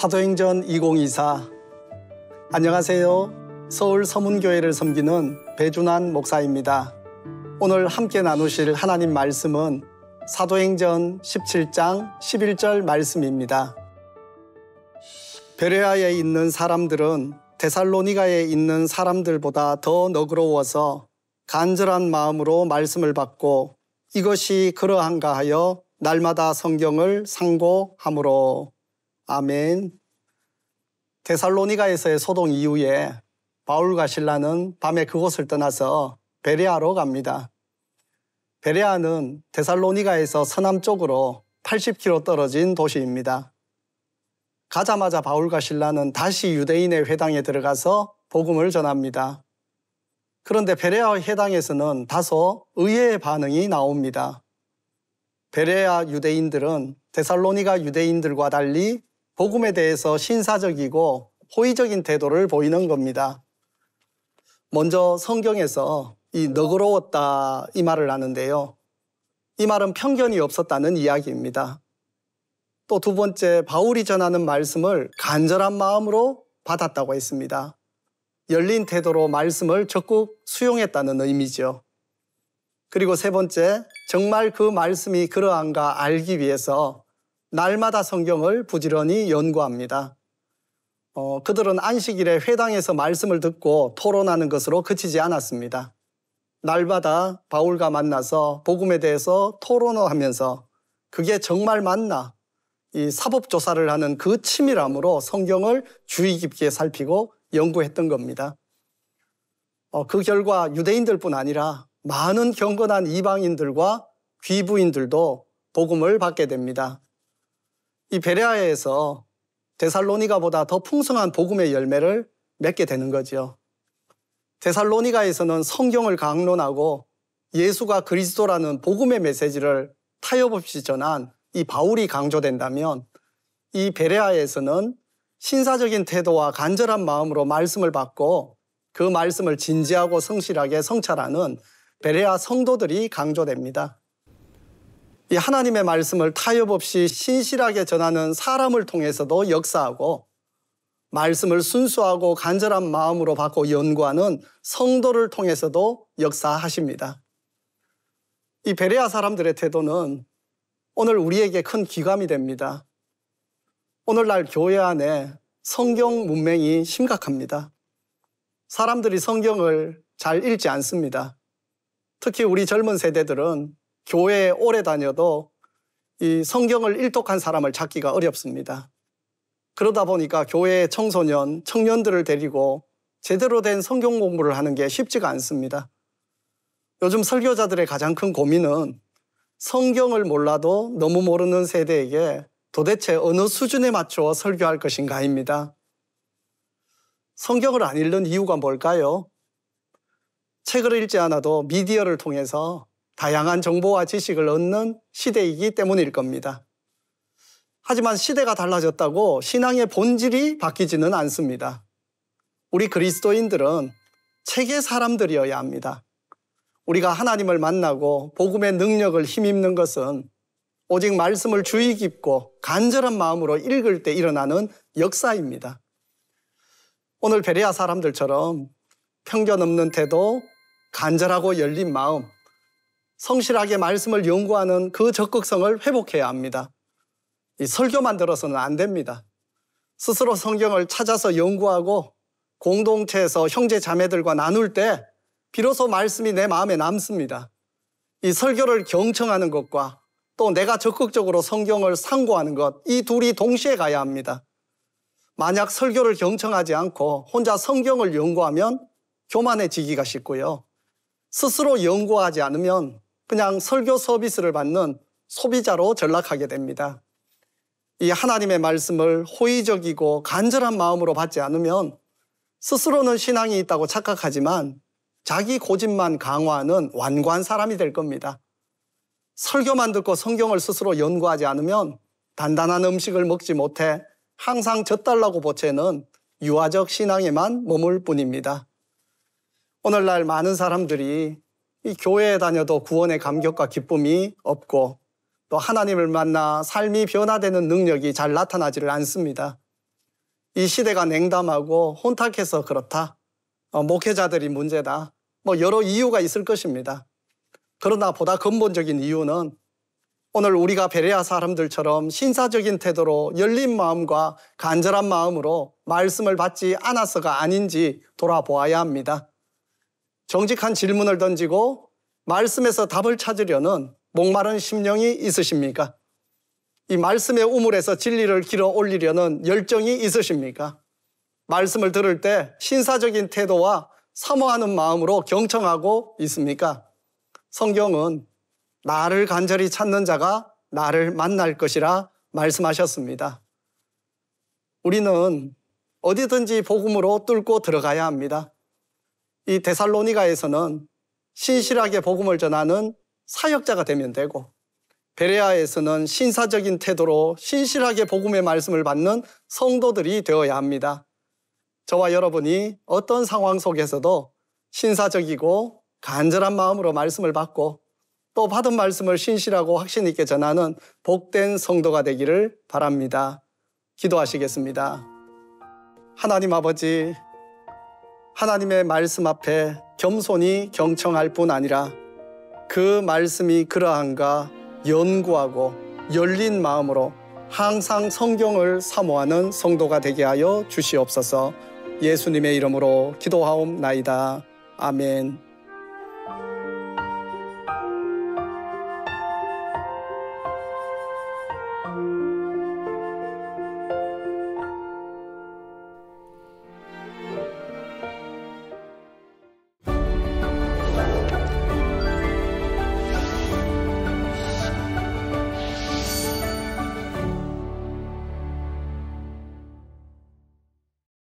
사도행전 2024. 안녕하세요. 서울 서문교회를 섬기는 배준환 목사입니다. 오늘 함께 나누실 하나님 말씀은 사도행전 17장 11절 말씀입니다. 베레아에 있는 사람들은 데살로니가에 있는 사람들보다 더 너그러워서 간절한 마음으로 말씀을 받고 이것이 그러한가 하여 날마다 성경을 상고하므로. 아멘. 데살로니가에서의 소동 이후에 바울과 실라는 밤에 그곳을 떠나서 베레아로 갑니다. 베레아는 데살로니가에서 서남쪽으로 80km 떨어진 도시입니다. 가자마자 바울과 실라는 다시 유대인의 회당에 들어가서 복음을 전합니다. 그런데 베레아 회당에서는 다소 의외의 반응이 나옵니다. 베레아 유대인들은 데살로니가 유대인들과 달리 복음에 대해서 신사적이고 호의적인 태도를 보이는 겁니다. 먼저 성경에서 이 너그러웠다 이 말을 하는데요. 이 말은 편견이 없었다는 이야기입니다. 또 두 번째, 바울이 전하는 말씀을 간절한 마음으로 받았다고 했습니다. 열린 태도로 말씀을 적극 수용했다는 의미죠. 그리고 세 번째, 정말 그 말씀이 그러한가 알기 위해서 날마다 성경을 부지런히 연구합니다. 그들은 안식일에 회당에서 말씀을 듣고 토론하는 것으로 그치지 않았습니다. 날마다 바울과 만나서 복음에 대해서 토론을 하면서 그게 정말 맞나? 이 사법조사를 하는 그 치밀함으로 성경을 주의 깊게 살피고 연구했던 겁니다. 그 결과 유대인들뿐 아니라 많은 경건한 이방인들과 귀부인들도 복음을 받게 됩니다. 이 베레아에서 데살로니가보다 더 풍성한 복음의 열매를 맺게 되는 거죠. 데살로니가에서는 성경을 강론하고 예수가 그리스도라는 복음의 메시지를 타협 없이 전한 이 바울이 강조된다면 이 베레아에서는 신사적인 태도와 간절한 마음으로 말씀을 받고 그 말씀을 진지하고 성실하게 성찰하는 베레아 성도들이 강조됩니다. 이 하나님의 말씀을 타협 없이 신실하게 전하는 사람을 통해서도 역사하고 말씀을 순수하고 간절한 마음으로 받고 연구하는 성도를 통해서도 역사하십니다. 이 베레아 사람들의 태도는 오늘 우리에게 큰 귀감이 됩니다. 오늘날 교회 안에 성경 문맹이 심각합니다. 사람들이 성경을 잘 읽지 않습니다. 특히 우리 젊은 세대들은 교회에 오래 다녀도 이 성경을 일독한 사람을 찾기가 어렵습니다. 그러다 보니까 교회의 청소년, 청년들을 데리고 제대로 된 성경 공부를 하는 게 쉽지가 않습니다. 요즘 설교자들의 가장 큰 고민은 성경을 몰라도 너무 모르는 세대에게 도대체 어느 수준에 맞추어 설교할 것인가입니다. 성경을 안 읽는 이유가 뭘까요? 책을 읽지 않아도 미디어를 통해서 다양한 정보와 지식을 얻는 시대이기 때문일 겁니다. 하지만 시대가 달라졌다고 신앙의 본질이 바뀌지는 않습니다. 우리 그리스도인들은 책의 사람들이어야 합니다. 우리가 하나님을 만나고 복음의 능력을 힘입는 것은 오직 말씀을 주의 깊고 간절한 마음으로 읽을 때 일어나는 역사입니다. 오늘 베레아 사람들처럼 편견 없는 태도, 간절하고 열린 마음, 성실하게 말씀을 연구하는 그 적극성을 회복해야 합니다. 이 설교만 들어서는 안 됩니다. 스스로 성경을 찾아서 연구하고 공동체에서 형제 자매들과 나눌 때 비로소 말씀이 내 마음에 남습니다. 이 설교를 경청하는 것과 또 내가 적극적으로 성경을 상고하는 것, 이 둘이 동시에 가야 합니다. 만약 설교를 경청하지 않고 혼자 성경을 연구하면 교만해지기가 쉽고요. 스스로 연구하지 않으면 그냥 설교 서비스를 받는 소비자로 전락하게 됩니다. 이 하나님의 말씀을 호의적이고 간절한 마음으로 받지 않으면 스스로는 신앙이 있다고 착각하지만 자기 고집만 강화하는 완고한 사람이 될 겁니다. 설교만 듣고 성경을 스스로 연구하지 않으면 단단한 음식을 먹지 못해 항상 젖달라고 보채는 유아적 신앙에만 머물 뿐입니다. 오늘날 많은 사람들이 이 교회에 다녀도 구원의 감격과 기쁨이 없고 또 하나님을 만나 삶이 변화되는 능력이 잘 나타나지를 않습니다. 이 시대가 냉담하고 혼탁해서 그렇다. 목회자들이 문제다. 여러 이유가 있을 것입니다. 그러나 보다 근본적인 이유는 오늘 우리가 베레아 사람들처럼 신사적인 태도로 열린 마음과 간절한 마음으로 말씀을 받지 않아서가 아닌지 돌아보아야 합니다. 정직한 질문을 던지고 말씀에서 답을 찾으려는 목마른 심령이 있으십니까? 이 말씀의 우물에서 진리를 길어 올리려는 열정이 있으십니까? 말씀을 들을 때 신사적인 태도와 사모하는 마음으로 경청하고 있습니까? 성경은 나를 간절히 찾는 자가 나를 만날 것이라 말씀하셨습니다. 우리는 어디든지 복음으로 뚫고 들어가야 합니다. 이 데살로니가에서는 신실하게 복음을 전하는 사역자가 되면 되고, 베레아에서는 신사적인 태도로 신실하게 복음의 말씀을 받는 성도들이 되어야 합니다. 저와 여러분이 어떤 상황 속에서도 신사적이고 간절한 마음으로 말씀을 받고 또 받은 말씀을 신실하고 확신 있게 전하는 복된 성도가 되기를 바랍니다. 기도하시겠습니다. 하나님 아버지, 하나님의 말씀 앞에 겸손히 경청할 뿐 아니라 그 말씀이 그러한가 연구하고 열린 마음으로 항상 성경을 사모하는 성도가 되게 하여 주시옵소서. 예수님의 이름으로 기도하옵나이다. 아멘.